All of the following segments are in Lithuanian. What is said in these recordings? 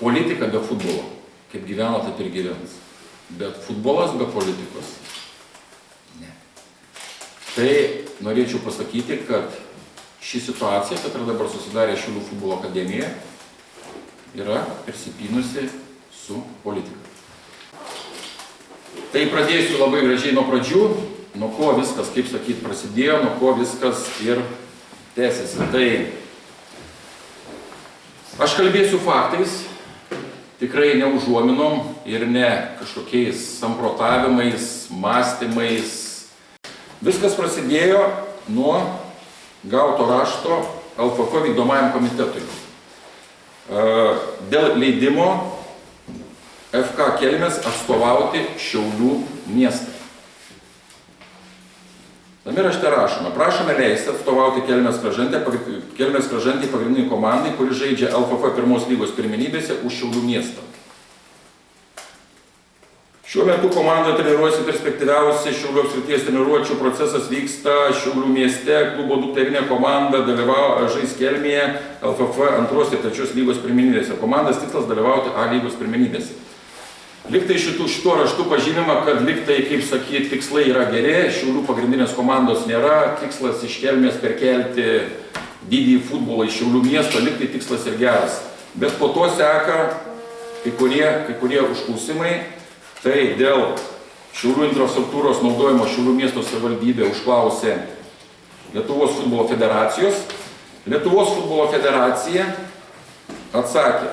politika be futbolo. Kaip gyveno, taip ir gyvens. Bet futbolas be politikos. Ne. Tai norėčiau pasakyti, kad ši situacija, kad ir dabar susidarė Šiaulių futbolo akademija, yra persipynusi su politika. Tai pradėsiu labai gražiai nuo pradžių, nuo ko viskas, kaip sakyt, prasidėjo, nuo ko viskas ir tęsiasi. Tai aš kalbėsiu faktais, tikrai ne užuominom ir ne kažkokiais samprotavimais, mąstymais. Viskas prasidėjo nuo gauto rašto LFF vykdomajam komitetui. Dėl leidimo FK Kelmės atstovauti Šiaulių miestą. Tame rašte rašome, prašome leisti atstovauti Kelmės Kražantei pagrindiniai komandai, kuri žaidžia LFF pirmos lygos pirmenybėse už Šiaulių miestą. Šiuo metu komanda treniruojasi perspektyviausi Šiaulių apskrities treniruočių procesas vyksta Šiaulių mieste, klubo dukterinė komanda žais Kelmėje LFF antros ir trečios lygos pirmenybėse. Komandos tikslas dalyvauti A lygos pirmenybėse. Liktai šituo raštu pažymima, kad liktai, kaip sakyti, tikslai yra geri, Šiaulių pagrindinės komandos nėra, tikslas iš Kelmės perkelti didįjį futbolą iš Šiaulių miesto, liktai tikslas ir geras. Bet po to seka kai kurie užklausimai. Tai dėl Šiaulių infrastruktūros naudojimo Šiaulių miesto savivaldybė užklausė Lietuvos futbolo federacijos. Lietuvos futbolo federacija atsakė,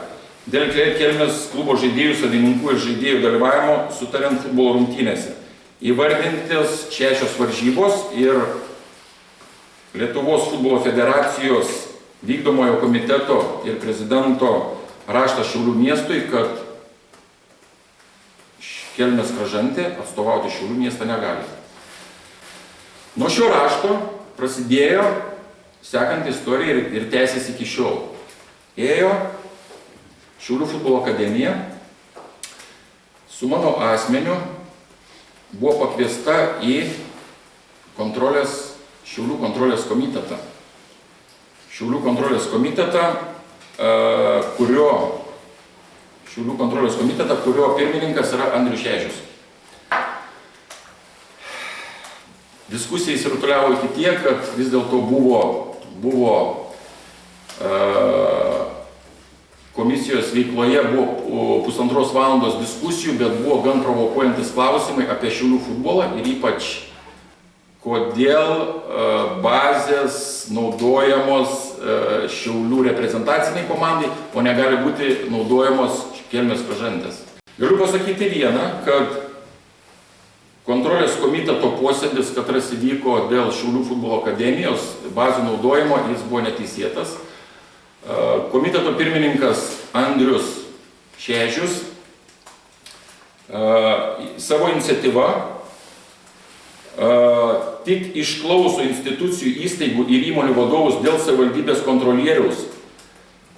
dėl Kelmės klubo žaidėjų, savininkų ir žaidėjų dalyvavimo sutariant futbolo rungtynėse. Įvardintis 6 varžybos ir Lietuvos futbolo federacijos vykdomojo komiteto ir prezidento raštas Šiaulių miestui, kad Kelmės Kražantė atstovauti Šiaulių miestą negali. Nuo šio rašto prasidėjo sekanti istorija ir tęsiasi iki šiol. Ėjo Šiaulių futbolo akademija, su mano asmeniu buvo pakviesta į Šiaulių kontrolės komitetą. Šiaulių kontrolės komitetą, kurio pirmininkas yra Andrius Šežius. Diskusija įsirutuliavo iki tiek, kad vis dėlto buvo komisijos veikloje buvo 1,5 valandos diskusijų, bet buvo gan provokuojantis klausimai apie Šiaulių futbolą ir ypač kodėl bazės naudojamos Šiaulių reprezentaciniai komandai, o negali būti naudojamos Kelmės Kražantės. Galiu pasakyti vieną, kad kontrolės komiteto posėdis, katras įvyko dėl Šiaulių futbolo akademijos bazių naudojimo, jis buvo neteisėtas. Komiteto pirmininkas Andrius Šežius savo iniciatyvą tik išklauso institucijų, įstaigų ir įmonių vadovus dėl savivaldybės kontrolieriaus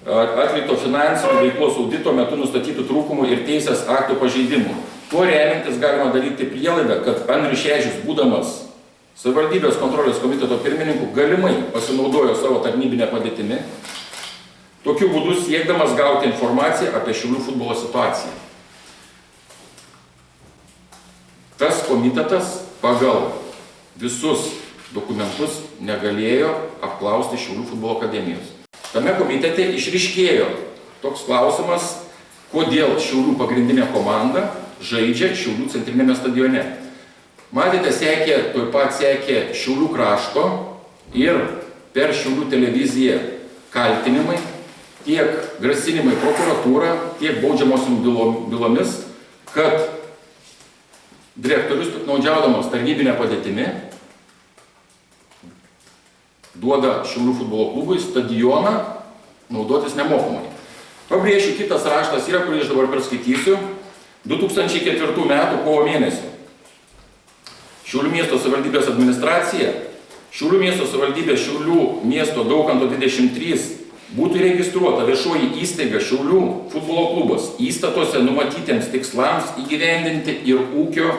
atlikto finansinių veiklos audito metu nustatytų trūkumų ir teisės aktų pažeidimų. Tuo remiantis galima daryti prielaidą, kad Andrius Šežius, būdamas savivaldybės kontrolės komiteto pirmininku, galimai pasinaudojo savo tarnybinę padėtimi, tokiu būdu siekdamas gauti informaciją apie Šiaulių futbolo situaciją. Tas komitetas pagal visus dokumentus negalėjo apklausti Šiaulių futbolo akademijos. Tame komitete išryškėjo toks klausimas, kodėl Šiaulių pagrindinė komanda žaidžia Šiaulių centrinėme stadione. Matėte, tuoj pat sekė Šiaulių krašto ir per Šiaulių televiziją kaltinimai, tiek grasinimai prokuratūra, tiek baudžiamosiomis bylomis, kad direktorius, piktnaudžiaudamas tarnybinę padėtimi, duoda Šiaulių futbolo klubui stadioną naudotis nemokamai. Pabrėšiu, kitas raštas yra, kurį aš dabar perskaitysiu, 2004 metų kovo mėnesio. Šiaulių miesto savivaldybės administracija, Šiaulių miesto savivaldybė Šiaulių miesto Daukanto 23 būtų registruota viešoji įstaiga Šiaulių futbolo klubas įstatuose numatytiems tikslams įgyvendinti ir ūkio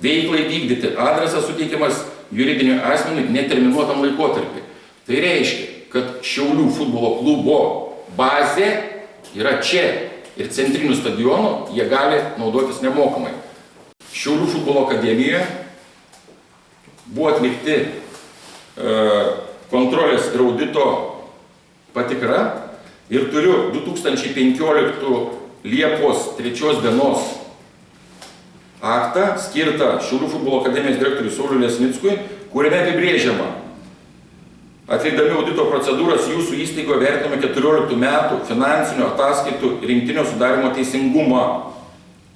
veiklai vykdyti. Adresas suteikiamas juridiniu asmeniui neterminuotam laikotarpiui. Tai reiškia, kad Šiaulių futbolo klubo bazė yra čia, ir centriniu stadionu jie gali naudotis nemokamai. Šiaulių futbolo akademijoje buvo atlikti kontrolės ir audito patikra ir turiu 2015 Liepos 3 dienos aktą skirtą Šiaulių futbolo akademijos direktoriui Sauliui Lesnickui, kuriame apibrėžiama: atlikdami audito procedūras jūsų įstaigoje vertiname 14 metų finansinių ataskaitų rinktinio sudarimo teisingumą.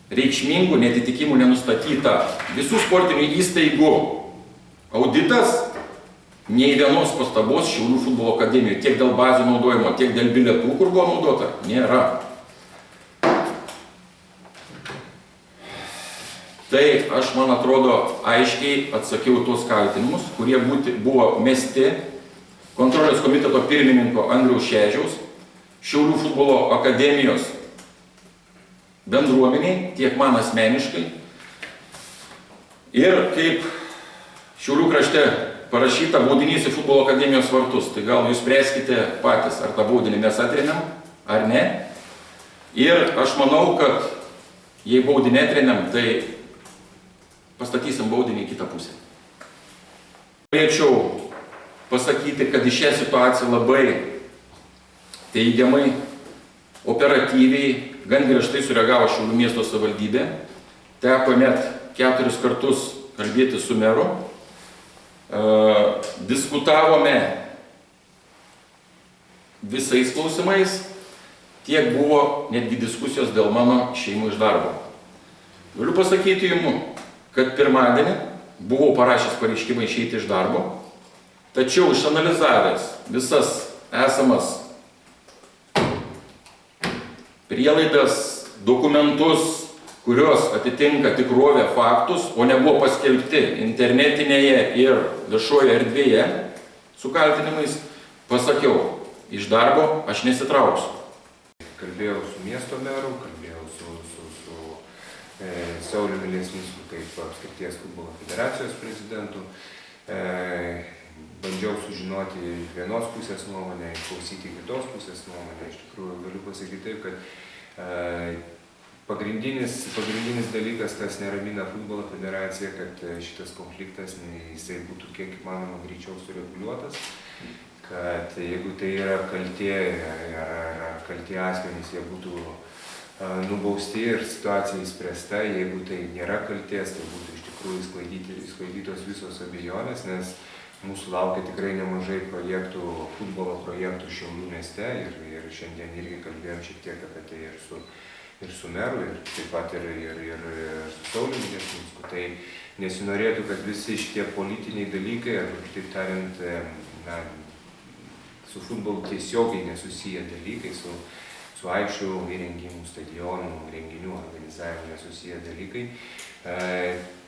Reikšmingų neatitikimų nenustatyta. Visų sportinių įstaigų auditas nei vienos pastabos Šiaulių futbolo akademijoje tiek dėl bazių naudojimo, tiek dėl bilietų, kur buvo naudota, nėra. Tai aš, man atrodo, aiškiai atsakiau tuos kaltinimus, kurie buvo mesti kontrolės komiteto pirmininko Andriaus Šedžiaus, Šiaulių futbolo akademijos bendruomeniai, tiek man asmeniškai. Ir kaip Šiaulių krašte parašyta baudinys į futbolo akademijos vartus, tai gal jūs spręskite patys, ar tą baudinį mes atrėmėm, ar ne. Ir aš manau, kad jei baudinį atrėmėm, tai pastatysim baudinį į kitą pusę. Norėčiau pasakyti, kad į šią situaciją labai teigiamai, operatyviai, gan griežtai sureagavo Šiaulių miesto savivaldybė. Teko net 4 kartus kalbėti su meru. Diskutavome visais klausimais, tiek buvo netgi diskusijos dėl mano šeimų iš darbo. Galiu pasakyti jums, kad pirmadienį buvau parašęs pareiškimą išeiti iš darbo, tačiau išanalizavęs visas esamas prielaidas, dokumentus, kurios atitinka tikrovę, faktus, o nebuvo paskelbti internetinėje ir viešoje erdvėje su kaltinimais, pasakiau, iš darbo aš nesitrauksiu. Kalbėjau su miesto meru, kalbėjau su Sauliumi Lesnicku kaip apskrities futbolo federacijos prezidentu. Bandžiau sužinoti iš vienos pusės nuomonę, išklausyti kitos pusės nuomonę. Iš tikrųjų, galiu pasakyti taip, kad pagrindinis dalykas, kas neramina futbolo federaciją, kad šitas konfliktas jisai būtų kiek įmanoma greičiau sureguliuotas, kad jeigu tai yra kaltė ar kaltė asmenys, jie būtų nubausti ir situacija įspręsta. Jeigu tai nėra kaltės, tai būtų iš tikrųjų išsklaidytos visos abejonės, nes mūsų laukia tikrai nemažai projektų, futbolo projektų Šiaulių mieste ir šiandien irgi kalbėjom šiek tiek apie tai ir su meru, ir taip pat ir su Sauliumi Lesnicku. Tai nesinorėtų, kad visi šitie politiniai dalykai, arba kitaip tariant, su futbolu tiesiogiai nesusiję dalykai, su aikščių įrengimu, stadionų, renginių organizavimu nesusiję dalykai,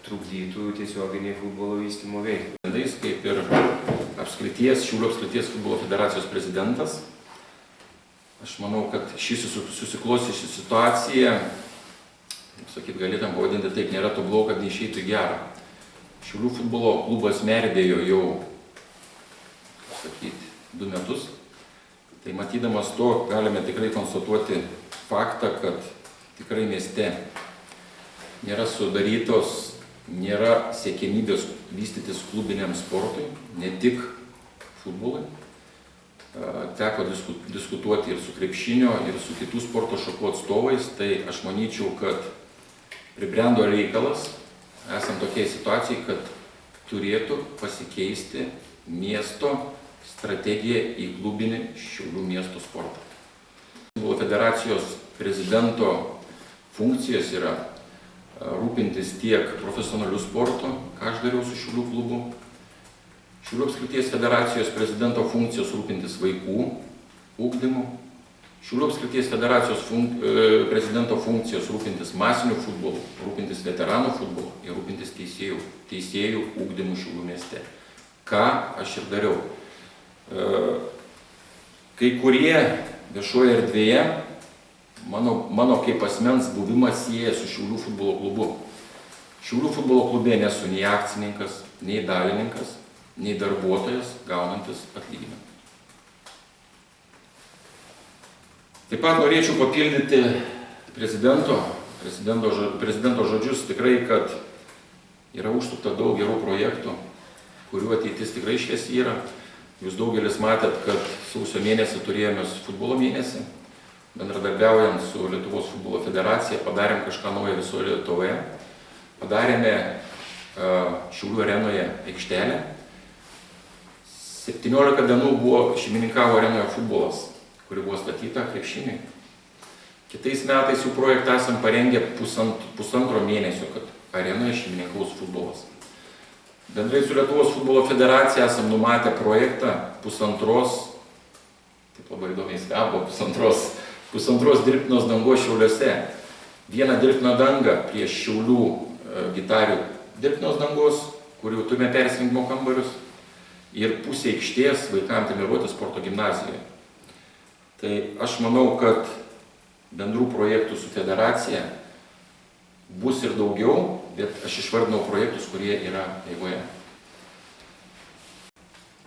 trukdytų tiesioginiai futbolo vystymo veiklai. Kaip ir Šiaulių apskrities futbolo federacijos prezidentas, aš manau, kad ši susiklosčiusi situacija, galėtum pavadinti taip, nėra tobula, kad neišeitų į gerą. Šiaulių futbolo klubas merdėjo jau 2 metus. Tai matydamas to, galime tikrai konstatuoti faktą, kad tikrai mieste nėra sudarytos, nėra siekiamybės vystytis klubiniam sportui, ne tik futbolui. Teko diskutuoti ir su krepšinio, ir su kitų sporto šakų atstovais, tai aš manyčiau, kad pribrendo reikalas, esam tokiai situacijai, kad turėtų pasikeisti miesto strategija į klubinį Šiaulių miesto sportą. Futbolo federacijos prezidento funkcijos yra rūpintis tiek profesionalių sporto, ką aš dariau su Šiaulių klubu. Šiaulių apskrities federacijos prezidento funkcijos rūpintis vaikų ugdymu. Šiaulių apskrities federacijos prezidento funkcijos rūpintis masiniu futbolu, rūpintis veteranų futbolu ir rūpintis teisėjų ugdymu Šiaulių mieste. Ką aš ir dariau. Kai kurie viešoje erdvėje mano kaip asmens buvimas sieja su Šiaulių futbolo klubu. Šiaulių futbolo klube nesu nei akcininkas, nei dalininkas, nei darbuotojas gaunantis atlyginimą. Taip pat norėčiau papildyti prezidento žodžius tikrai, kad yra užsukta daug gerų projektų, kurių ateitis tikrai šviesi yra. Jūs daugelis matėt, kad sausio mėnesį turėjome futbolo mėnesį, bendradarbiaujant su Lietuvos futbolo federacija, padarėm kažką naujo visoje Lietuvoje, padarėme Šiaulių arenoje aikštelę. 17 dienų buvo šeimininkavo arenoje futbolas, kuri buvo statyta krepšiniui. Kitais metais jų projektą esam parengę pusantro mėnesio, kad arenoje šeimininkaus futbolas. Bendrai su Lietuvos futbolo federacija esam numatę projektą pusantros, taip labai įdomiai skamba, pusantros dirbtinos dangos Šiauliuose. Vieną dirbtiną dangą prie Šiaulių Gitarių dirbtinos dangos, kur jau turime persijungimo kambarius, ir pusė aikštės vaikams treniruoti sporto gimnazijoje. Tai aš manau, kad bendrų projektų su federacija bus ir daugiau, bet aš išvardinau projektus, kurie yra eigoje.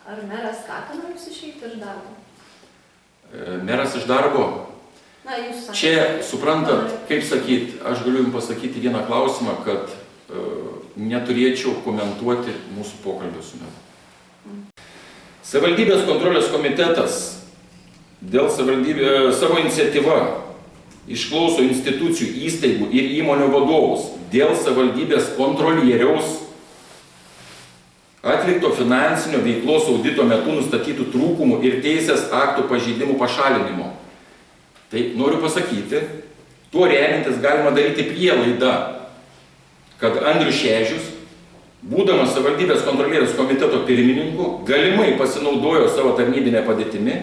Ar meras skatina jūs išeiti iš darbo? Meras iš darbo? Na, jūs sakėte. Čia, suprantat, kaip sakyt, aš galiu jums pasakyti vieną klausimą, kad neturėčiau komentuoti mūsų pokalbio su meru. Savivaldybės kontrolės komitetas dėl savo iniciatyva išklauso institucijų, įstaigų ir įmonių vadovus dėl savivaldybės kontrolieriaus atlikto finansinio veiklos audito metu nustatytų trūkumų ir teisės aktų pažeidimų pašalinimo. Tai noriu pasakyti, tuo remiantis galima daryti prielaidą, kad Andrius Šežius, būdamas savivaldybės kontrolieriaus komiteto pirmininku, galimai pasinaudojo savo tarnybinę padėtimi,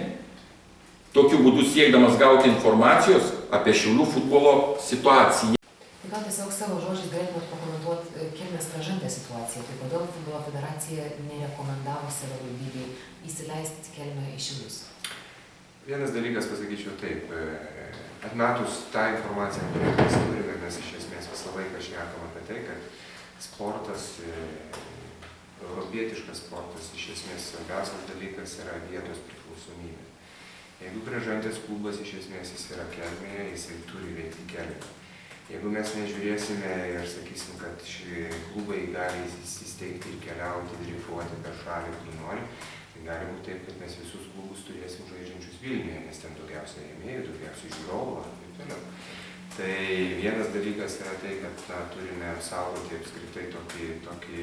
tokiu būdu siekdamas gauti informacijos apie Šiaulių futbolo situaciją. Gal tiesiog savo žodžiais galėtumėt pakomentuoti Kelmės Kražantės situaciją, tai kodėl futbolo federacija nerekomendavo savivaldybei įsileisti Kelmę į Šiaulius? Vienas dalykas pasakyčiau taip, atmetus tą informaciją, kurią mes turime, mes iš esmės visą laiką šnekam apie tai, kad sportas, europietiškas sportas, iš esmės svarbiausias dalykas yra vietos priklausomybė. Jeigu Kražantės klubas iš esmės jis yra Kelmėje, jisai turi veikti Kelmėje. Jeigu mes nežiūrėsime ir sakysim, kad klubai gali įsisteigti ir keliauti, dreifuoti per šalį, kur nori, tai gali būti taip, kad mes visus klubus turėsim žaidžiančius Vilniuje, nes ten daugiausiai rėmėjų, daugiausiai žiūrovų ir taip toliau. Tai vienas dalykas yra tai, kad turime apsaugoti apskritai tokį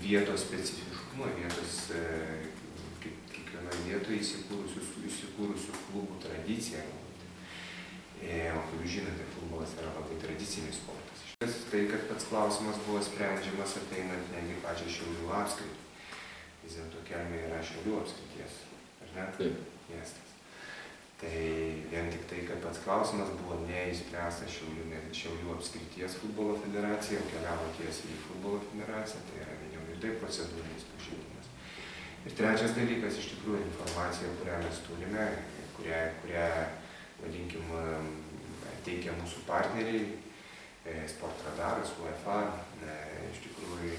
vietos specifiškumą, vietos kiekvienoje vietoje įsikūrusių klubų tradiciją. O kaip žinote, futbolas yra labai tradicinis sportas. Tai, kad pats klausimas buvo sprendžiamas ateinant negi pačią Šiaulių apskritį. Vis dėlto Kelmė yra Šiaulių apskrities, ar ne? Taip. Miestas. Tai vien tik tai, kad pats klausimas buvo neįspręstas Šiaulių apskrities futbolo federacija, o keliavo tiesiai į futbolo federaciją, tai yra vien jau ir taip procedūrinis pažeidimas. Ir trečias dalykas, iš tikrųjų, informacija, kurią mes turime, kurią vadinkim, teikia mūsų partneriai, Sportradaras, UEFA, iš tikrųjų,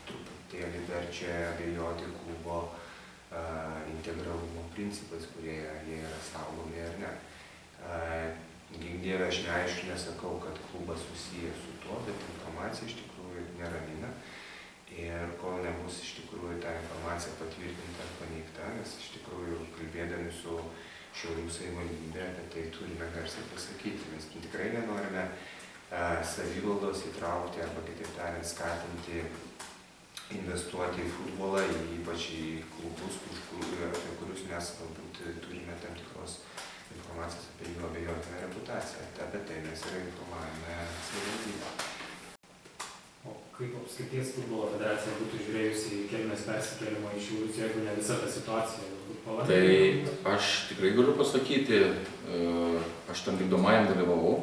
truputėlį verčia abejoti klubo integralumo principais, kurie jie yra saugomi ar ne. Gink Dieve, aš neaišku nesakau, kad klubas susijęs su tuo, bet informacija iš tikrųjų neramina. Ir kol nebus iš tikrųjų ta informacija patvirtinta ar paneigta, nes iš tikrųjų kalbėdami su Šiaulių savivaldybė, apie tai turime garsiai pasakyti. Mes tikrai nenorime savivaldos įtraukti arba kitaip tariant skatinti investuoti į futbolą, ypač į klubus, apie kurius mes galbūt turime tam tikros informacijos apie jų abejotiną reputaciją. Apie tai mes ir informavome savivaldybę. O kaip apskrities futbolo federacija būtų žiūrėjusi į Kelmės persikėlimą į Šiaulius, jeigu ne visa ta situacija? Tai aš tikrai galiu pasakyti, aš tam vykdomajam dalyvavau,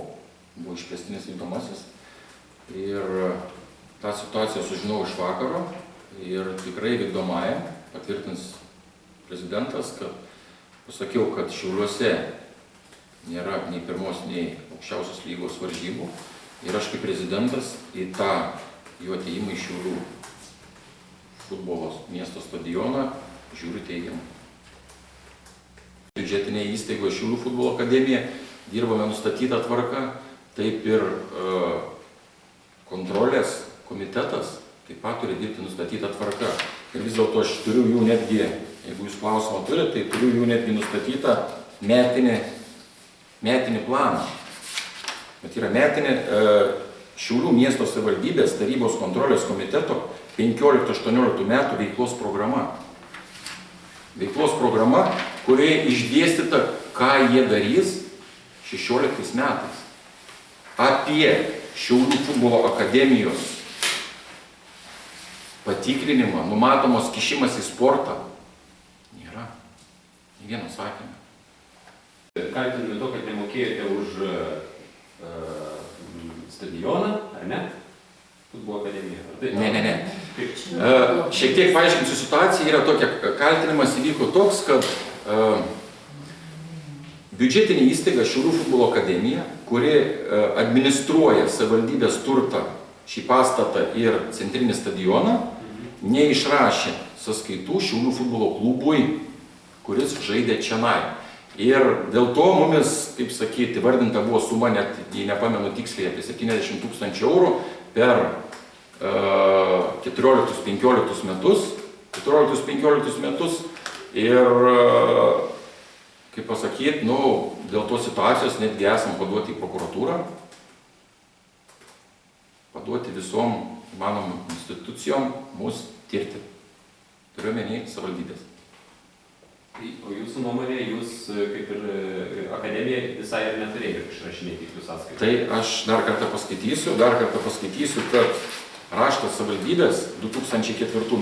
buvo išplėstinis vykdomasis ir tą situaciją sužinau iš vakaro ir tikrai vykdomajam patvirtins prezidentas, kad pasakiau, kad Šiauliuose nėra nei pirmos, nei aukščiausios lygos varžybų ir aš kaip prezidentas į tą jo atėjimą į Šiaulių futbolo miesto stadioną žiūriu teigiamai. Biudžetinė įstaiga Šiaulių futbolo akademija dirbame nustatytą tvarką, taip ir kontrolės komitetas taip pat turi dirbti nustatytą tvarką. Ir vis dėlto aš turiu jų netgi, jeigu jūs klausimą turite, tai turiu jų netgi nustatytą metinį planą. Bet yra metinė Šiaulių miesto savivaldybės tarybos kontrolės komiteto 15-18 metų veiklos programa. Veiklos programa, kurioje išdėstyta, ką jie darys 16 metais. Apie Šiaulių futbolo akademijos patikrinimą, numatomos kišimas į sportą. Nėra. Nė vieno sakinio. Kaltinami to, kad nemokėjote už stadioną, ar ne? Futbolo akademija. Ne. Šiek tiek paaiškinsiu situaciją, yra tokia, kaltinimas įvyko toks, kad biudžetinė įstaiga Šiaulių futbolo akademija, kuri administruoja savivaldybės turtą, šį pastatą ir centrinį stadioną, neišrašė sąskaitų Šiaulių futbolo klubui, kuris žaidė čionai. Ir dėl to mumis, kaip sakyti, vardinta buvo suma, net jei nepamenu tiksliai, apie 70 000 eurų per 14-15 metus. Ir, kaip pasakyti, dėl tos situacijos netgi esam paduoti į prokuratūrą, paduoti visom įmanomom institucijom mus tirti. Turiu omeny savivaldybės. O jūsų nuomonė, jūs kaip ir akademija visai ir neturėjo išrašinėti jūsų sąskaitą. Tai aš dar kartą paskaitysiu, kad raštas savivaldybės 2004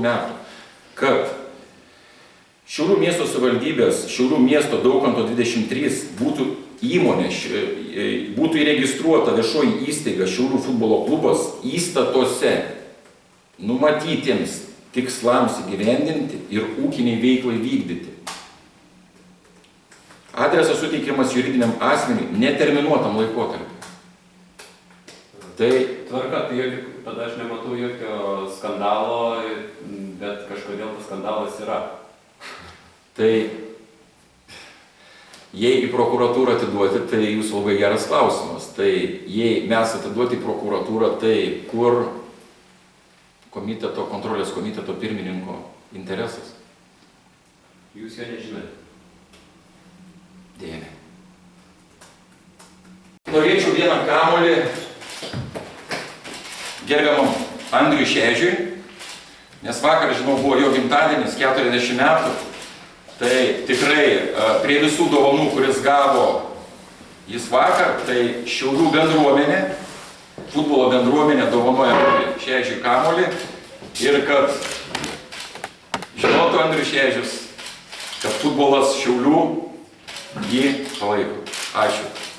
metų, kad Šiaulių miesto savivaldybės, Šiaulių miesto Daukanto 23 būtų įmonė, būtų įregistruota viešoji įstaiga Šiaulių futbolo klubas įstatuose numatytiems tikslams įgyvendinti ir ūkiniai veiklai vykdyti. Adresas suteikiamas juridiniam asmeniui neterminuotam laikotarpiu. Tai tvarka, tai tada aš nematau jokio skandalo, bet kažkodėl tas skandalas yra. Tai jei į prokuratūrą atiduoti, tai jūsų labai geras klausimas. Tai jei mes atiduoti į prokuratūrą, tai kur komiteto, kontrolės komiteto pirmininko interesas? Jūs jo nežinote. Dėmė. Norėčiau vieną kamuolį gerbiamam Andriui Šežiui, nes vakar, žinau, buvo jo gimtadienis, 40 metų. Tai tikrai prie visų dovanų, kuris gavo jis vakar, tai Šiaulių bendruomenė, futbolo bendruomenė dovanoja Šežiui kamuolį ir kad žinotų Andrius Šežius, kad futbolas Šiaulių jį palaiko. Ačiū.